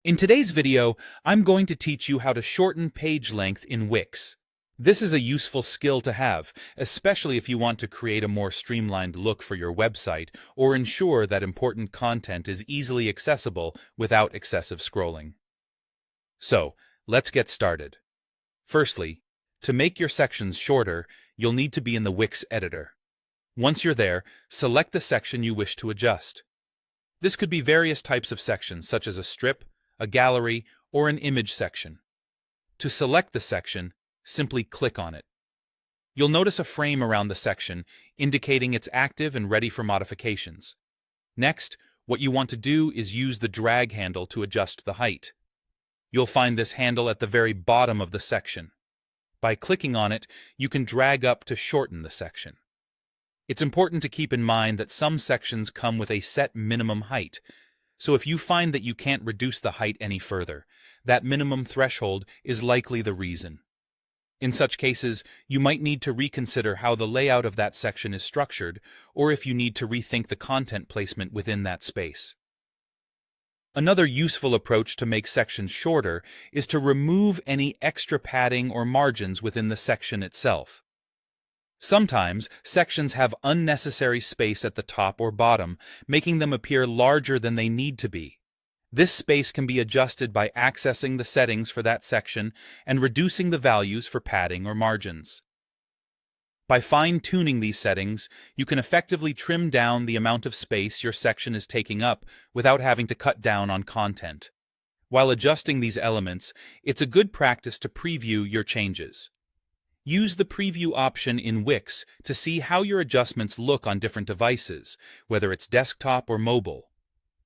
In today's video, I'm going to teach you how to shorten page length in Wix. This is a useful skill to have, especially if you want to create a more streamlined look for your website or ensure that important content is easily accessible without excessive scrolling. So, let's get started. Firstly, to make your sections shorter, you'll need to be in the Wix editor. Once you're there, select the section you wish to adjust. This could be various types of sections, such as a strip, a gallery, or an image section. To select the section, simply click on it. You'll notice a frame around the section, indicating it's active and ready for modifications. Next, what you want to do is use the drag handle to adjust the height. You'll find this handle at the very bottom of the section. By clicking on it, you can drag up to shorten the section. It's important to keep in mind that some sections come with a set minimum height, so if you find that you can't reduce the height any further, that minimum threshold is likely the reason. In such cases, you might need to reconsider how the layout of that section is structured, or if you need to rethink the content placement within that space. Another useful approach to make sections shorter is to remove any extra padding or margins within the section itself. Sometimes, sections have unnecessary space at the top or bottom, making them appear larger than they need to be. This space can be adjusted by accessing the settings for that section and reducing the values for padding or margins. By fine-tuning these settings, you can effectively trim down the amount of space your section is taking up without having to cut down on content. While adjusting these elements, it's a good practice to preview your changes. Use the preview option in Wix to see how your adjustments look on different devices, whether it's desktop or mobile.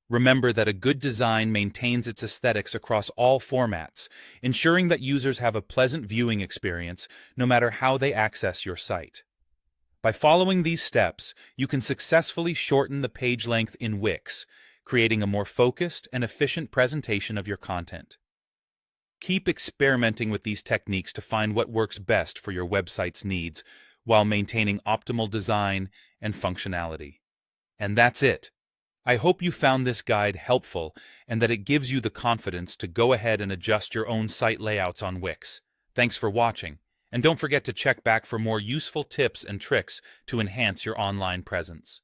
Remember that a good design maintains its aesthetics across all formats, ensuring that users have a pleasant viewing experience no matter how they access your site. By following these steps, you can successfully shorten the page length in Wix, creating a more focused and efficient presentation of your content. Keep experimenting with these techniques to find what works best for your website's needs while maintaining optimal design and functionality. And that's it. I hope you found this guide helpful and that it gives you the confidence to go ahead and adjust your own site layouts on Wix. Thanks for watching, and don't forget to check back for more useful tips and tricks to enhance your online presence.